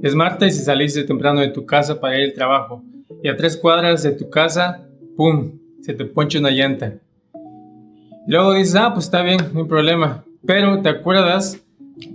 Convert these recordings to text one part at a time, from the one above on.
Es martes y saliste temprano de tu casa para ir al trabajo. Y a 3 cuadras de tu casa, ¡pum!, se te poncha una llanta. Luego dices, pues está bien, no hay problema. Pero te acuerdas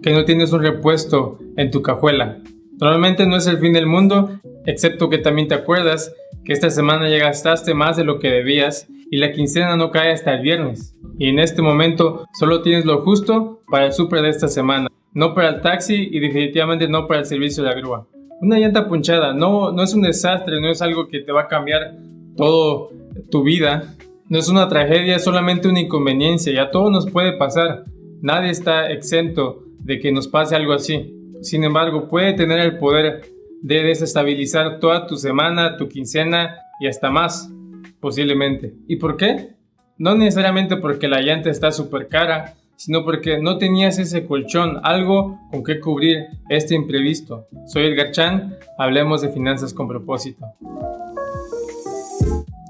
que no tienes un repuesto en tu cajuela. Normalmente no es el fin del mundo, excepto que también te acuerdas que esta semana ya gastaste más de lo que debías y la quincena no cae hasta el viernes. Y en este momento solo tienes lo justo para el súper de esta semana. No para el taxi y definitivamente no para el servicio de la grúa. Una llanta ponchada no es un desastre, no es algo que te va a cambiar toda tu vida. No es una tragedia, es solamente una inconveniencia y a todos nos puede pasar. Nadie está exento de que nos pase algo así. Sin embargo, puede tener el poder de desestabilizar toda tu semana, tu quincena y hasta más, posiblemente. ¿Y por qué? No necesariamente porque la llanta está súper cara, sino porque no tenías ese colchón, algo con que cubrir este imprevisto. Soy Edgar Chan, hablemos de finanzas con propósito.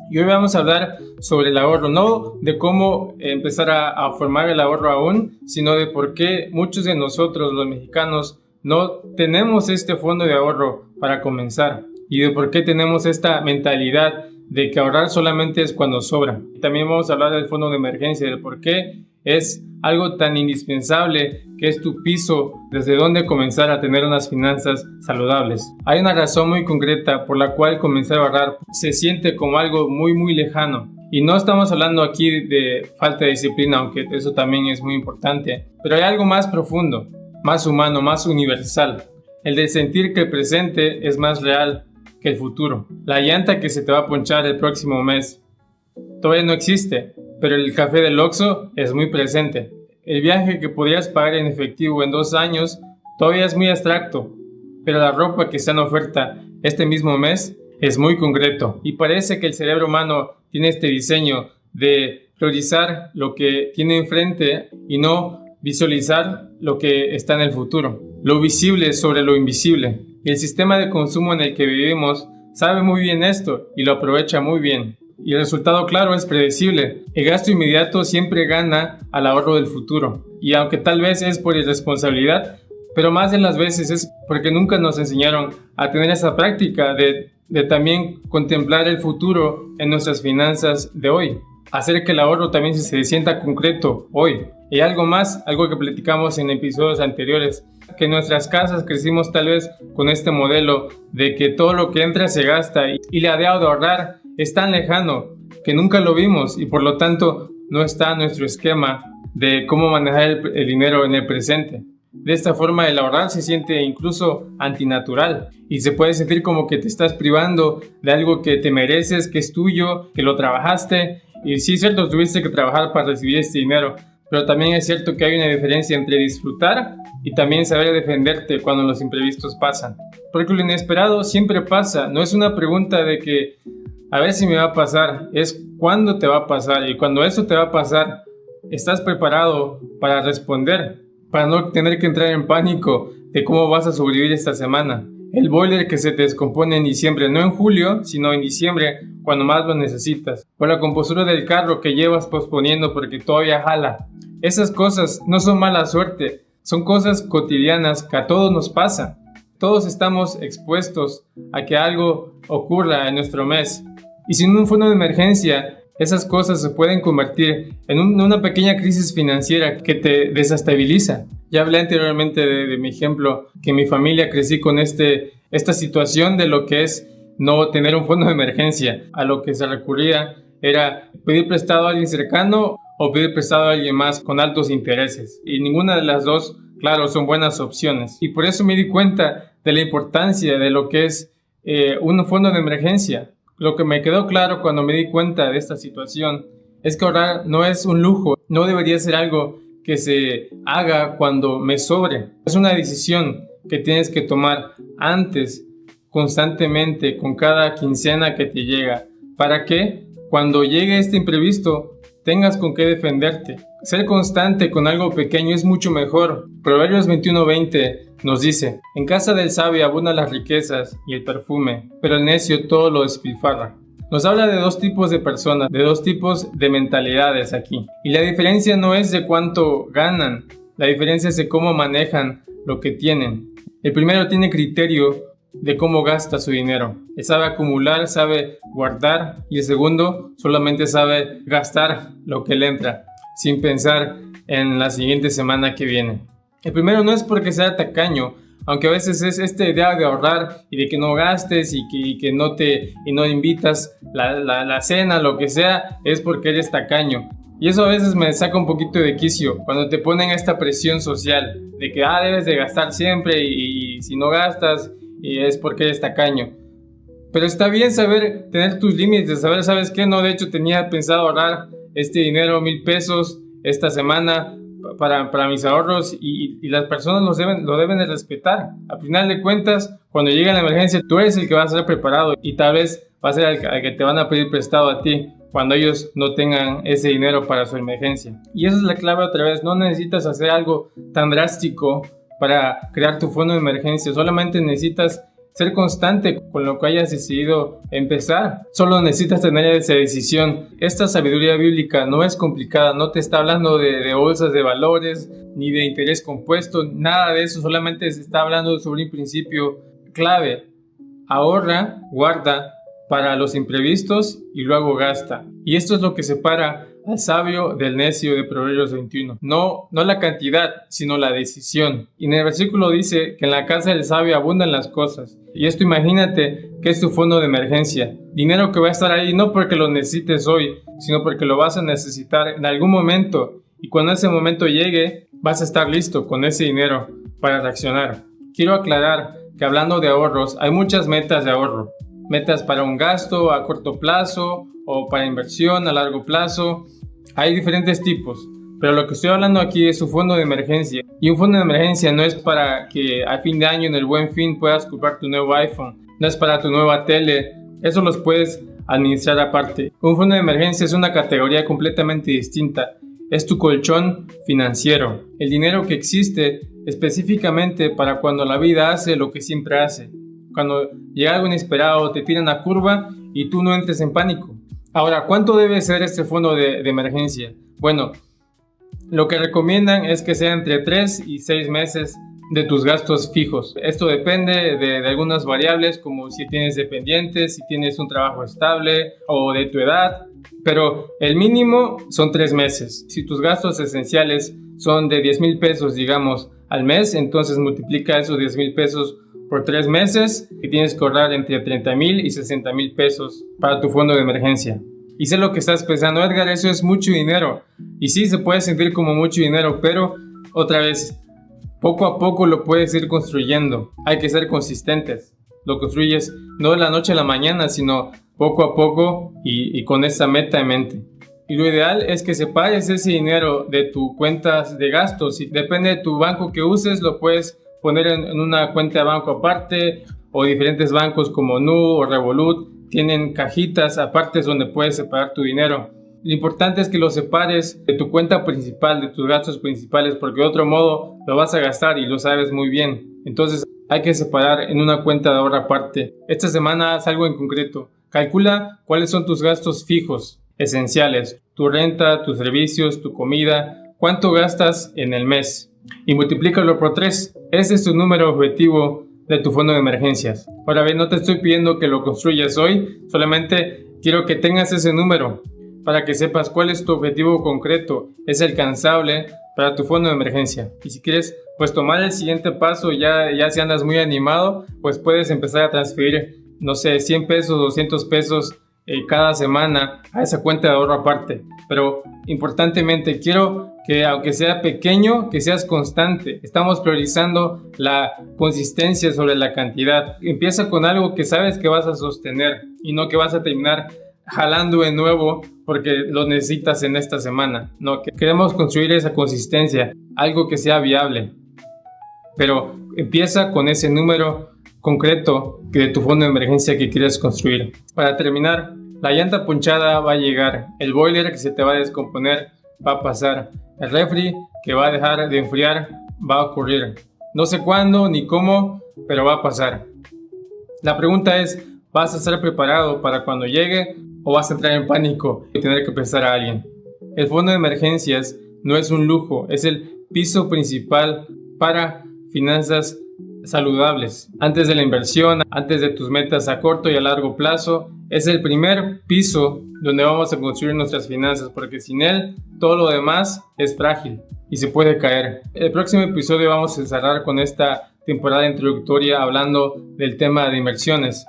Y hoy vamos a hablar sobre el ahorro, no de cómo empezar a formar el ahorro aún, sino de por qué muchos de nosotros, los mexicanos, no tenemos este fondo de ahorro para comenzar y de por qué tenemos esta mentalidad de que ahorrar solamente es cuando sobra. También vamos a hablar del fondo de emergencia, del por qué es algo tan indispensable que es tu piso desde donde comenzar a tener unas finanzas saludables. Hay una razón muy concreta por la cual comenzar a ahorrar se siente como algo muy lejano. Y no estamos hablando aquí de falta de disciplina, aunque eso también es muy importante. Pero hay algo más profundo, más humano, más universal. El de sentir que el presente es más real que el futuro. La llanta que se te va a ponchar el próximo mes todavía no existe, pero el café del Oxxo es muy presente. El viaje que podrías pagar en efectivo en 2 años todavía es muy abstracto, pero la ropa que está en oferta este mismo mes es muy concreto. Y parece que el cerebro humano tiene este diseño de priorizar lo que tiene enfrente y no visualizar lo que está en el futuro. Lo visible sobre lo invisible. Y el sistema de consumo en el que vivimos sabe muy bien esto y lo aprovecha muy bien. Y el resultado claro es predecible. El gasto inmediato siempre gana al ahorro del futuro. Y aunque tal vez es por irresponsabilidad, pero más de las veces es porque nunca nos enseñaron a tener esa práctica de también contemplar el futuro en nuestras finanzas de hoy. Hacer que el ahorro también se sienta concreto hoy. Y algo más, algo que platicamos en episodios anteriores, que en nuestras casas crecimos tal vez con este modelo de que todo lo que entra se gasta y la idea de ahorrar es tan lejano que nunca lo vimos y por lo tanto no está en nuestro esquema de cómo manejar el dinero en el presente. De esta forma el ahorrar se siente incluso antinatural y se puede sentir como que te estás privando de algo que te mereces, que es tuyo, que lo trabajaste. Y sí es cierto, tuviste que trabajar para recibir este dinero, pero también es cierto que hay una diferencia entre disfrutar y también saber defenderte cuando los imprevistos pasan. Porque lo inesperado siempre pasa, no es una pregunta de que a ver si me va a pasar, es cuándo te va a pasar y cuando eso te va a pasar, estás preparado para responder, para no tener que entrar en pánico de cómo vas a sobrevivir esta semana. El boiler que se te descompone en diciembre, no en julio, sino en diciembre, cuando más lo necesitas. O la compostura del carro que llevas posponiendo porque todavía jala. Esas cosas no son mala suerte, son cosas cotidianas que a todos nos pasa. Todos estamos expuestos a que algo ocurra en nuestro mes. Y sin un fondo de emergencia, esas cosas se pueden convertir en una pequeña crisis financiera que te desestabiliza. Ya hablé anteriormente de mi ejemplo, que en mi familia crecí con esta situación de lo que es no tener un fondo de emergencia. A lo que se recurría era pedir prestado a alguien cercano o pedir prestado a alguien más con altos intereses. Y ninguna de las dos, claro, son buenas opciones. Y por eso me di cuenta de la importancia de lo que es un fondo de emergencia. Lo que me quedó claro cuando me di cuenta de esta situación es que ahorrar no es un lujo, no debería ser algo que se haga cuando me sobre. Es una decisión que tienes que tomar antes, constantemente, con cada quincena que te llega, para que cuando llegue este imprevisto tengas con qué defenderte. Ser constante con algo pequeño es mucho mejor. Proverbios 21:20 nos dice: en casa del sabio abundan las riquezas y el perfume, pero el necio todo lo despilfarra. Nos habla de 2 tipos de personas, de 2 tipos de mentalidades aquí. Y la diferencia no es de cuánto ganan, la diferencia es de cómo manejan lo que tienen. El primero tiene criterio de cómo gasta su dinero. Él sabe acumular, sabe guardar, y el segundo solamente sabe gastar lo que le entra, sin pensar en la siguiente semana que viene. El primero no es porque sea tacaño, aunque a veces es esta idea de ahorrar y de que no gastes y que no invitas la cena, lo que sea, es porque eres tacaño. Y eso a veces me saca un poquito de quicio, cuando te ponen esta presión social de que debes de gastar siempre y si no gastas y es porque eres tacaño. Pero está bien saber tener tus límites, saber, ¿sabes qué? No, de hecho tenía pensado ahorrar este dinero, 1,000 pesos esta semana para mis ahorros y las personas lo deben de respetar. Al final de cuentas, cuando llega la emergencia, tú eres el que va a estar preparado y tal vez va a ser el que te van a pedir prestado a ti cuando ellos no tengan ese dinero para su emergencia. Y esa es la clave otra vez, no necesitas hacer algo tan drástico para crear tu fondo de emergencia, solamente necesitas ser constante con lo que hayas decidido empezar. Solo necesitas tener esa decisión. Esta sabiduría bíblica no es complicada, no te está hablando de bolsas de valores ni de interés compuesto, nada de eso, solamente se está hablando sobre un principio clave. Ahorra, guarda para los imprevistos y luego gasta. Y esto es lo que separa al sabio del necio de Proverbios 21. No la cantidad, sino la decisión. Y en el versículo dice que en la casa del sabio abundan las cosas. Y esto imagínate que es tu fondo de emergencia. Dinero que va a estar ahí no porque lo necesites hoy, sino porque lo vas a necesitar en algún momento. Y cuando ese momento llegue, vas a estar listo con ese dinero para reaccionar. Quiero aclarar que hablando de ahorros, hay muchas metas de ahorro. Metas para un gasto a corto plazo o para inversión a largo plazo. Hay diferentes tipos, pero lo que estoy hablando aquí es un fondo de emergencia. Y un fondo de emergencia no es para que a fin de año en el Buen Fin puedas comprar tu nuevo iPhone, no es para tu nueva tele, eso los puedes administrar aparte. Un fondo de emergencia es una categoría completamente distinta, es tu colchón financiero, el dinero que existe específicamente para cuando la vida hace lo que siempre hace. Cuando llega algo inesperado, te tiran a curva y tú no entres en pánico. Ahora, ¿cuánto debe ser este fondo de emergencia? Bueno, lo que recomiendan es que sea entre 3 y 6 meses de tus gastos fijos. Esto depende de algunas variables como si tienes dependientes, si tienes un trabajo estable o de tu edad, pero el mínimo son 3 meses. Si tus gastos esenciales son de 10,000 pesos, digamos, al mes, entonces multiplica esos 10,000 pesos por 3 meses y tienes que ahorrar entre 30,000 y 60,000 pesos para tu fondo de emergencia. Y sé lo que estás pensando, Edgar, eso es mucho dinero. Y sí, se puede sentir como mucho dinero, pero otra vez, poco a poco lo puedes ir construyendo. Hay que ser consistentes. Lo construyes no de la noche a la mañana, sino poco a poco y con esa meta en mente. Y lo ideal es que separes ese dinero de tu cuenta de gastos. Y depende de tu banco que uses, lo puedes poner en una cuenta de banco aparte, o diferentes bancos como Nu o Revolut tienen cajitas aparte donde puedes separar tu dinero. Lo importante es que lo separes de tu cuenta principal, de tus gastos principales, porque de otro modo lo vas a gastar y lo sabes muy bien. Entonces hay que separar en una cuenta de ahorro aparte. Esta semana haz algo en concreto. Calcula cuáles son tus gastos fijos, esenciales, tu renta, tus servicios, tu comida, cuánto gastas en el mes y multiplícalo por 3. Ese es tu número objetivo de tu fondo de emergencias. Ahora bien, no te estoy pidiendo que lo construyas hoy, solamente quiero que tengas ese número para que sepas cuál es tu objetivo concreto, es alcanzable para tu fondo de emergencia. Y si quieres pues tomar el siguiente paso, ya si andas muy animado, pues puedes empezar a transferir, no sé, 100 pesos, 200 pesos cada semana a esa cuenta de ahorro aparte. Pero importantemente quiero que aunque sea pequeño, que seas constante. Estamos priorizando la consistencia sobre la cantidad. Empieza con algo que sabes que vas a sostener y no que vas a terminar jalando de nuevo porque lo necesitas en esta semana. No, que queremos construir esa consistencia, algo que sea viable. Pero empieza con ese número concreto de tu fondo de emergencia que quieres construir. Para terminar, la llanta ponchada va a llegar, el boiler que se te va a descomponer va a pasar, el refri que va a dejar de enfriar va a ocurrir. No sé cuándo ni cómo, pero va a pasar. La pregunta es, ¿vas a estar preparado para cuando llegue o vas a entrar en pánico y tener que prestar a alguien? El fondo de emergencias no es un lujo, es el piso principal para finanzas saludables. Antes de la inversión, antes de tus metas a corto y a largo plazo, es el primer piso donde vamos a construir nuestras finanzas, porque sin él todo lo demás es frágil y se puede caer. El próximo episodio vamos a cerrar con esta temporada introductoria hablando del tema de inversiones.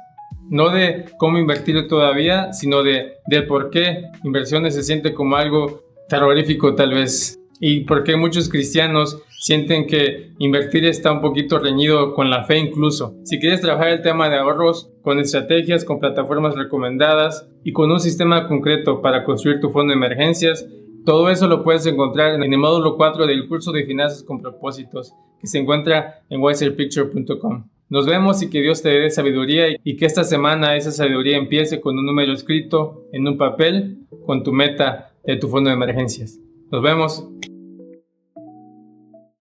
No de cómo invertir todavía, sino del por qué inversiones se siente como algo terrorífico tal vez. Y por qué muchos cristianos sienten que invertir está un poquito reñido con la fe incluso. Si quieres trabajar el tema de ahorros con estrategias, con plataformas recomendadas y con un sistema concreto para construir tu fondo de emergencias, todo eso lo puedes encontrar en el módulo 4 del curso de Finanzas con Propósitos, que se encuentra en wiserpicture.com. Nos vemos y que Dios te dé sabiduría y que esta semana esa sabiduría empiece con un número escrito en un papel con tu meta de tu fondo de emergencias. Nos vemos.